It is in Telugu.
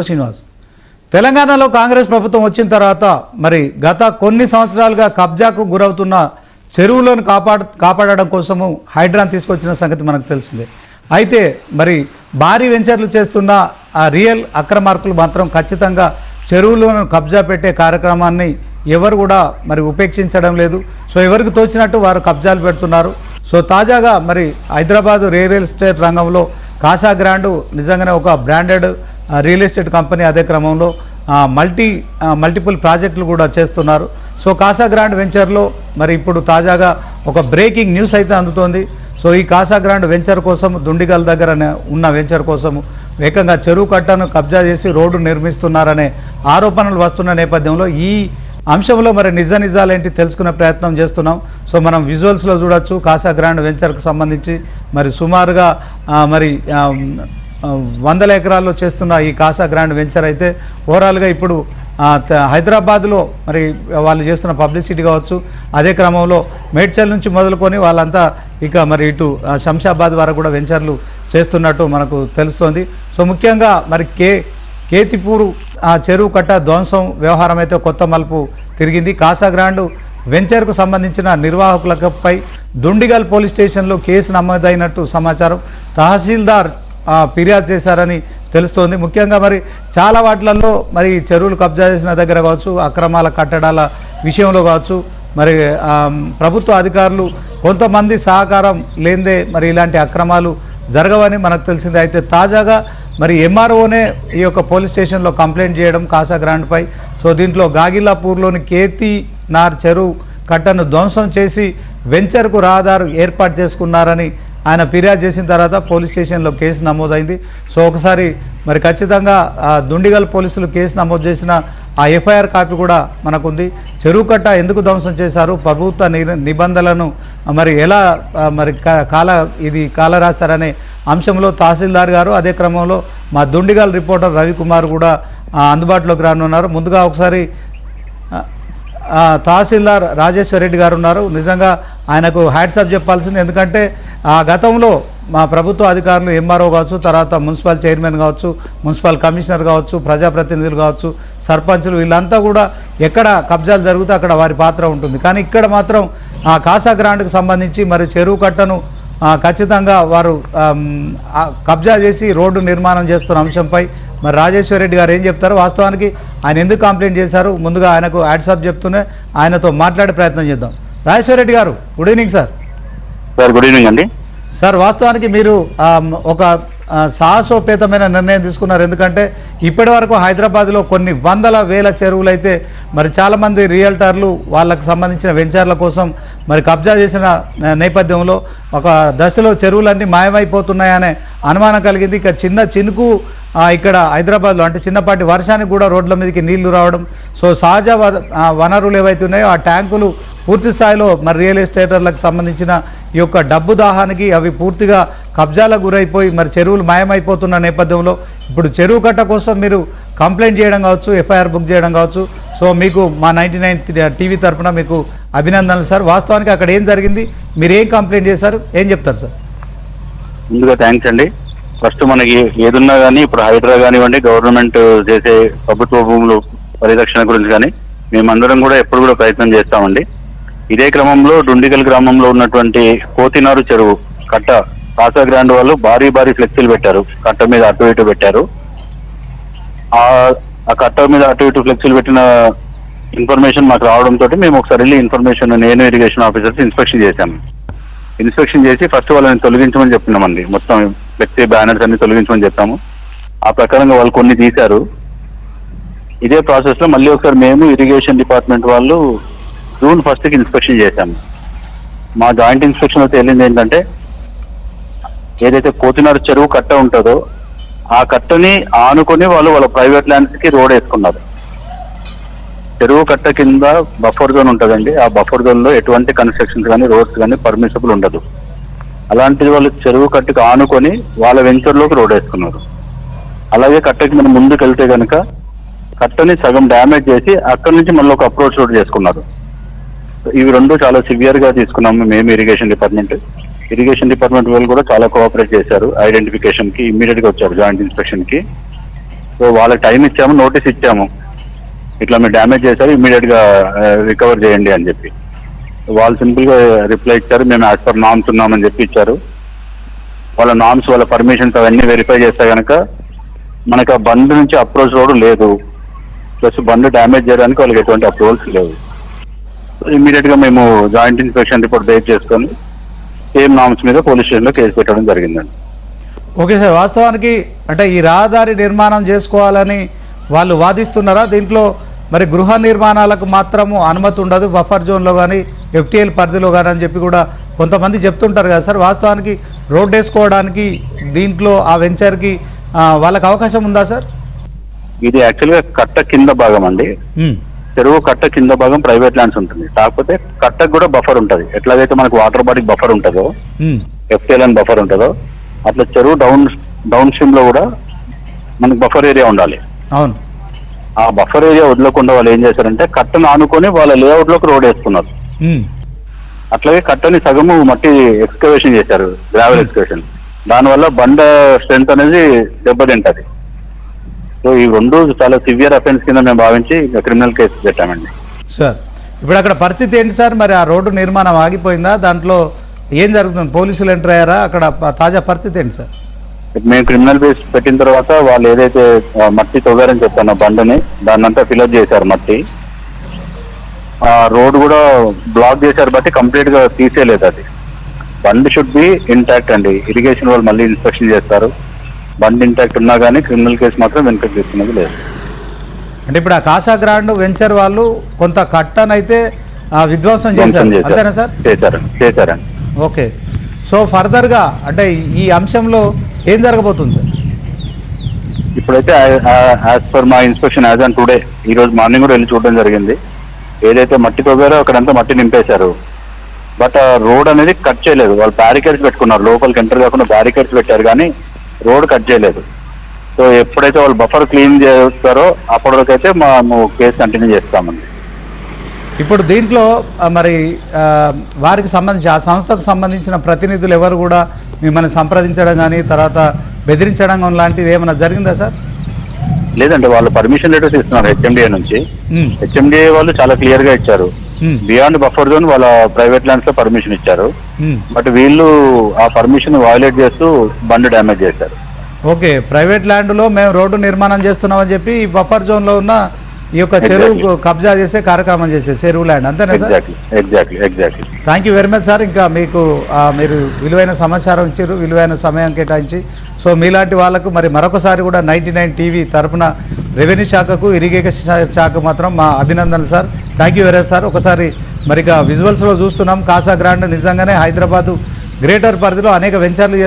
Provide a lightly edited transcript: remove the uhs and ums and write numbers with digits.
శ్రీనివాస్, తెలంగాణలో కాంగ్రెస్ ప్రభుత్వం వచ్చిన తర్వాత మరి గత కొన్ని సంవత్సరాలుగా కబ్జాకు గురవుతున్న చెరువులను కాపాడడం కోసము హైడ్రాన్ తీసుకొచ్చిన సంగతి మనకు తెలిసిందే. అయితే మరి భారీ వెంచర్లు చేస్తున్న ఆ రియల్ అక్రమార్కులు మాత్రం ఖచ్చితంగా చెరువులను కబ్జా పెట్టే కార్యక్రమాన్ని ఎవరు కూడా మరి ఉపేక్షించడం లేదు. సో ఎవరికి తోచినట్టు వారు కబ్జాలు పెడుతున్నారు. సో తాజాగా మరి హైదరాబాద్ రియల్ ఎస్టేట్ రంగంలో కాసా గ్రాండ్ నిజంగానే ఒక బ్రాండెడ్ రియల్ ఎస్టేట్ కంపెనీ. అదే క్రమంలో మల్టిపుల్ ప్రాజెక్టులు కూడా చేస్తున్నారు. సో కాసా గ్రాండ్ వెంచర్లో మరి ఇప్పుడు తాజాగా ఒక బ్రేకింగ్ న్యూస్ అయితే అందుతోంది. సో ఈ కాసా గ్రాండ్ వెంచర్ కోసం దుండిగల్ దగ్గర ఉన్న వెంచర్ కోసము ఏకంగా చెరువు కట్టను కబ్జా చేసి రోడ్డు నిర్మిస్తున్నారనే ఆరోపణలు వస్తున్న నేపథ్యంలో ఈ అంశంలో మరి నిజాలేంటి తెలుసుకునే ప్రయత్నం చేస్తున్నాం. సో మనం విజువల్స్లో చూడొచ్చు కాసా గ్రాండ్ వెంచర్కు సంబంధించి మరి సుమారుగా మరి 100 ఎకరాల్లో చేస్తున్న ఈ కాసా గ్రాండ్ వెంచర్ అయితే ఓవరాల్గా ఇప్పుడు హైదరాబాద్లో మరి వాళ్ళు చేస్తున్న పబ్లిసిటీ కావచ్చు, అదే క్రమంలో మేడ్చల్ నుంచి మొదలుకొని వాళ్ళంతా ఇక మరి ఇటు శంషాబాద్ వరకు కూడా వెంచర్లు చేస్తున్నట్టు మనకు తెలుస్తోంది. సో ముఖ్యంగా మరి కేతిపూరు చెరువు కట్ట ధ్వంసం వ్యవహారం అయితే కొత్త మలుపు తిరిగింది. కాసా గ్రాండ్ వెంచర్కు సంబంధించిన నిర్వాహకులపై దుండిగల్ పోలీస్ స్టేషన్లో కేసు నమోదైనట్టు సమాచారం. తహసీల్దార్ ఫిర్యాదు చేశారని తెలుస్తోంది. ముఖ్యంగా మరి చాలా వాటిలలో మరి చెరువులు కబ్జా చేసిన దగ్గర కావచ్చు, అక్రమాల కట్టడాల విషయంలో కావచ్చు, మరి ప్రభుత్వ అధికారులు కొంతమంది సహకారం లేదే మరి ఇలాంటి అక్రమాలు జరగవని మనకు తెలిసింది. అయితే తాజాగా మరి ఎంఆర్ఓనే ఈ యొక్క పోలీస్ స్టేషన్లో కంప్లైంట్ చేయడం కాసా గ్రాండ్పై. సో దీంట్లో గాగిలాపూర్లోని కేతినార్ చెరువు కట్టను ధ్వంసం చేసి వెంచర్కు రహదారు ఏర్పాటు చేసుకున్నారని ఆయన ఫిర్యాదు చేసిన తర్వాత పోలీస్ స్టేషన్లో కేసు నమోదైంది. సో ఒకసారి మరి ఖచ్చితంగా దుండిగల్ పోలీసులు కేసు నమోదు చేసిన ఆ ఎఫ్ఐఆర్ కాపీ కూడా మనకుంది. చెరువు కట్ట ఎందుకు ధ్వంసం చేశారు, ప్రభుత్వ నిబంధనలను మరి ఎలా మరి కాలరాశారనే అంశంలో తహసీల్దార్ గారు, అదే క్రమంలో మా దుండిగల్ రిపోర్టర్ రవికుమార్ కూడా అందుబాటులోకి రానున్నారు. ముందుగా ఒకసారి తహసీల్దార్ రాజేశ్వర్ రెడ్డి గారు ఉన్నారు. నిజంగా ఆయనకు హ్యాట్సాప్ చెప్పాల్సింది. ఎందుకంటే గతంలో మా ప్రభుత్వ అధికారులు ఎంఆర్ఓ కావచ్చు, తర్వాత మున్సిపల్ చైర్మన్ కావచ్చు, మున్సిపల్ కమిషనర్ కావచ్చు, ప్రజాప్రతినిధులు కావచ్చు, సర్పంచులు వీళ్ళంతా కూడా ఎక్కడ కబ్జాలు జరిగితే అక్కడ వారి పాత్ర ఉంటుంది. కానీ ఇక్కడ మాత్రం కాసా గ్రాండ్కు సంబంధించి మరి చెరువు కట్టను ఖచ్చితంగా వారు కబ్జా చేసి రోడ్డు నిర్మాణం చేస్తున్న అంశంపై మరి రాజేశ్వర్ రెడ్డి గారు ఏం చెప్తారు, వాస్తవానికి ఆయన ఎందుకు కంప్లైంట్ చేశారు, ముందుగా ఆయనకు హ్యాట్సాప్ చెప్తూనే ఆయనతో మాట్లాడే ప్రయత్నం చేద్దాం. రాజేశ్వర్ రెడ్డి గారు, good evening sir. Sir good evening అండి. సార్ వాస్తవానికి మీరు ఒక సాహసోపేతమైన నిర్ణయం తీసుకున్నారు. ఎందుకంటే ఇప్పటి వరకు హైదరాబాద్లో కొన్ని వందల వేల చెరువులు అయితే మరి చాలామంది రియల్టర్లు వాళ్ళకు సంబంధించిన వెంచర్ల కోసం మరి కబ్జా చేసిన నేపథ్యంలో ఒక దశలో చెరువులన్నీ మాయమైపోతున్నాయనే అనుమానం కలిగింది. ఇక చినుకు ఇక్కడ హైదరాబాద్లో అంటే చిన్నపాటి వర్షానికి కూడా రోడ్ల మీదకి నీళ్లు రావడం, సో సహజ వనరులు ఏవైతే ఉన్నాయో ఆ ట్యాంకులు పూర్తి స్థాయిలో మరి రియల్ ఎస్టేటర్లకు సంబంధించిన ఈ యొక్క డబ్బు దాహానికి అవి పూర్తిగా కబ్జాలకు గురైపోయి మరి చెరువులు మాయమైపోతున్న నేపథ్యంలో ఇప్పుడు చెరువు కట్ట కోసం మీరు కంప్లైంట్ చేయడం కావచ్చు, ఎఫ్ఐఆర్ బుక్ చేయడం కావచ్చు. సో మీకు మా 99 టీవీ తరఫున మీకు అభినందనలు సార్. వాస్తవానికి అక్కడ ఏం జరిగింది, మీరు ఏం కంప్లైంట్ చేశారు, ఏం చెప్తారు సార్? ముందుగా థ్యాంక్స్ అండి. ఫస్ట్ మనకి ఏదున్నా కానీ ఇప్పుడు హైడ్రా కానివ్వండి, గవర్నమెంట్ చేసే ప్రభుత్వ భూములు పరిరక్షణ గురించి కానీ మేమందరం కూడా ఎప్పుడు కూడా ప్రయత్నం చేస్తామండి. ఇదే క్రమంలో డుండిగల్ గ్రామంలో ఉన్నటువంటి కోతినారు చెరువు కట్ట కాసా గ్రాండ్ వాళ్ళు భారీ ఫ్లెక్సీలు పెట్టారు, కట్ట మీద అటు ఇటు పెట్టారు. ఆ కట్ట మీద అటు ఇటు ఫ్లెక్సీలు పెట్టిన ఇన్ఫర్మేషన్ మాకు రావడంతో మేము ఒకసారి వెళ్ళి ఇన్ఫర్మేషన్ నేను ఇరిగేషన్ ఆఫీసర్స్ ఇన్స్పెక్షన్ చేశాము. ఇన్స్పెక్షన్ చేసి ఫస్ట్ వాళ్ళని తొలగించమని చెప్పినామండి. మొత్తం ఫ్లెక్సీ బ్యానర్స్ అన్ని తొలగించమని చెప్పాము. ఆ ప్రకారంగా వాళ్ళు కొన్ని తీశారు. ఇదే ప్రాసెస్ లో మళ్ళీ ఒకసారి మేము ఇరిగేషన్ డిపార్ట్మెంట్ వాళ్ళు జూన్ 1కి ఇన్స్పెక్షన్ చేశాము. మా జాయింట్ ఇన్స్పెక్షన్ అయితే వెళ్ళింది ఏంటంటే, ఏదైతే కోతినారు చెరువు కట్ట ఉంటుందో ఆ కట్టని ఆనుకొని వాళ్ళ ప్రైవేట్ ల్యాండ్స్ కి రోడ్ వేసుకున్నారు. చెరువు కట్ట కింద బఫర్ జోన్ ఉంటుందండి. ఆ బఫర్ జోన్ లో ఎటువంటి కన్స్ట్రక్షన్స్ కానీ రోడ్స్ కానీ పర్మిసిబుల్ ఉండదు. అలాంటిది వాళ్ళు చెరువు కట్టకి ఆనుకొని వాళ్ళ వెంచర్లోకి రోడ్ వేసుకున్నారు. అలాగే కట్టకి మనం ముందుకు వెళ్తే కనుక కట్టని సగం డ్యామేజ్ చేసి అక్కడి నుంచి మళ్ళీ ఒక అప్రోచ్ రోడ్ చేసుకున్నారు. ఇవి రెండు చాలా సివియర్ గా తీసుకున్నాము మేము ఇరిగేషన్ డిపార్ట్మెంట్ వాళ్ళు కూడా చాలా కోఆపరేట్ చేశారు. ఐడెంటిఫికేషన్ కి ఇమ్మీడియట్ గా వచ్చారు జాయింట్ ఇన్స్పెక్షన్ కి. సో వాళ్ళకి టైం ఇచ్చాము, నోటీస్ ఇచ్చాము, ఇట్లా మీరు డ్యామేజ్ చేశారు, ఇమీడియట్ గా రికవర్ చేయండి అని చెప్పి. వాళ్ళు సింపుల్ గా రిప్లై ఇచ్చారు, మేము యాజ్ పర్ నామ్స్ ఉన్నామని చెప్పి ఇచ్చారు. వాళ్ళ నామ్స్, వాళ్ళ పర్మిషన్స్ అవన్నీ వెరిఫై చేస్తే కనుక మనకు ఆ బండ్ నుంచి అప్రోచ్ రోడ్ లేదు, ప్లస్ బండ్ డ్యామేజ్ చేయడానికి వాళ్ళకి ఎటువంటి అప్రూవల్స్ లేవు. ఇమీడియట్ గా మేము జాయింట్ ఇన్స్పెక్షన్ రిపోర్ట్ బేస్ చేసుకొని సేమ్ నామ్స్ మీద పోలీస్ స్టేషన్లో కేసు పెట్టడం జరిగిందండి. ఓకే సార్, వాస్తవానికి అంటే ఈ రహదారి నిర్మాణం చేసుకోవాలని వాళ్ళు వాదిస్తున్నారా? దీంట్లో మరి గృహ నిర్మాణాలకు మాత్రము అనుమతి ఉండదు బఫర్ జోన్లో కానీ ఎఫ్టీఎల్ పరిధిలో కానీ అని చెప్పి కూడా కొంతమంది చెప్తుంటారు కదా సార్. వాస్తవానికి రోడ్ వేసుకోవడానికి దీంట్లో ఆ వెంచర్కి వాళ్ళకి అవకాశం ఉందా సార్? ఇది యాక్చువల్గా కట్ట కింద భాగం అండి. చెరువు కట్ట కింద భాగం ప్రైవేట్ ల్యాండ్స్ ఉంటుంది. కాకపోతే కట్టకు కూడా బఫర్ ఉంటుంది. ఎట్లాగైతే మనకు వాటర్ బాడీకి బఫర్ ఉంటుందో, ఎఫ్టీఎల్ అని బఫర్ ఉంటుందో, అట్లా చెరువు డౌన్ స్ట్రీమ్ లో కూడా మనకు బఫర్ ఏరియా ఉండాలి. అవును. ఆ బఫర్ ఏరియా వదలకుండా వాళ్ళు ఏం చేశారంటే కట్టను ఆనుకొని వాళ్ళ లేఅవుట్ లోకి రోడ్ వేసుకున్నారు. అట్లాగే కట్టని సగము మట్టి ఎక్స్కవేషన్ చేశారు, గ్రావెల్ ఎక్స్కవేషన్. దానివల్ల బండ స్ట్రెంత్ అనేది దెబ్బతింటది. సో ఈ రెండు చాలా సివియర్ అఫెన్స్ కింద మేము భావించి క్రిమినల్ కేసు పెట్టామండి. సార్, ఇప్పుడు అక్కడ పరిస్థితి ఏంటి సార్? మరి ఆ రోడ్డు నిర్మాణం ఆగిపోయిందా? దాంట్లో ఏం జరుగుతుంది? పోలీసులు ఎంటర్ అయ్యారా? అక్కడ తాజా పరిస్థితి ఏంటి సార్? మేము క్రిమినల్ కేసు పెట్టిన తర్వాత వాళ్ళు ఏదైతే మట్టి తవ్వారని చెప్పాను బండని, దాన్నంతా ఫిల్అప్ చేశారు మట్టి. ఆ రోడ్ కూడా బ్లాక్ చేశారు, బట్టి కంప్లీట్ గా తీసేయలేదు. అది బండ్ షుడ్ బి ఇంటాక్ట్ అండి. ఇరిగేషన్ వాళ్ళు మళ్ళీ ఇన్స్పెక్షన్ చేస్తారు. బండ్ ఇంటాక్ట్ ఉన్నా కానీ క్రిమినల్ కేసు మాత్రం వెనుక తీసుకున్నది లేదు. అంటే ఇప్పుడు ఆ కాసా గ్రాండ్ వెంచర్ వాళ్ళు కొంత కట్టనైతే విధ్వంసం చేశారు, అంతేనా సార్? చేశారండి. ఓకే. సో ఫర్దర్గా అంటే ఈ అంశంలో ఏం జరగబోతుంది సార్? ఇప్పుడైతే యాజ్ పర్ మా ఇన్స్పెక్షన్ యాజ్ ఆన్ టుడే, ఈ రోజు మార్నింగ్ కూడా వెళ్ళి చూడడం జరిగింది. ఏదైతే మట్టి తవ్వారో అక్కడంతా మట్టి నింపేశారు. బట్ ఆ రోడ్ అనేది కట్ చేయలేదు. వాళ్ళు బ్యారికేడ్స్ పెట్టుకున్నారు, లోపలికి ఎంటర్ కాకుండా బ్యారికేడ్స్ పెట్టారు, కానీ రోడ్ కట్ చేయలేదు. సో ఎప్పుడైతే వాళ్ళు బఫర్ క్లీన్ చేస్తారో అప్పటివరకైతే మేము కేసు కంటిన్యూ చేస్తామండి. ఇప్పుడు దీంట్లో మరి వారికి సంబంధించి ఆ సంస్థకు సంబంధించిన ప్రతినిధులు ఎవరు కూడా మిమ్మల్ని సంప్రదించడం కానీ తర్వాత బెదిరించడం లాంటిది ఏమైనా జరిగిందా సార్? లేదంటే వాళ్ళు పర్మిషన్ లెటర్స్ ఇస్తున్నారు హెచ్ఎండిఏ నుంచి. హెచ్ఎండిఏ వాళ్ళు చాలా క్లియర్ గా ఇచ్చారు, బియాండ్ బఫర్ జోన్ వాళ్ళ ప్రైవేట్ ల్యాండ్స్ లో పర్మిషన్ ఇచ్చారు. బట్ వీళ్ళు ఆ పర్మిషన్ వయోలేట్ చేస్తూ బండ్ డ్యామేజ్ చేశారు. ఓకే, ప్రైవేట్ ల్యాండ్లో మేము రోడ్డు నిర్మాణం చేస్తున్నామని చెప్పి ఈ బఫర్ జోన్లో ఉన్న ఈ యొక్క చెరువు కబ్జా చేసే కార్యక్రమం చేసే చెరువు ల్యాండ్, అంతేనా sir? Exactly. Thank you very much sir. ఇంకా మీకు మీరు విలువైన సమాచారం ఇచ్చారు, విలువైన సమయం కేటాయించి. సో మీలాంటి వాళ్ళకు మరి మరొకసారి కూడా 99 టీవీ తరఫున రెవెన్యూ శాఖకు, ఇరిగేషన్ శాఖకు మాత్రం మా అభినందనలు sir. Thank you very much sir. ఒకసారి మరి విజువల్స్లో చూస్తున్నాం కాసా గ్రాండ్ నిజంగానే హైదరాబాదు గ్రేటర్ పరిధిలో అనేక వెంచర్లు చేస్తారు.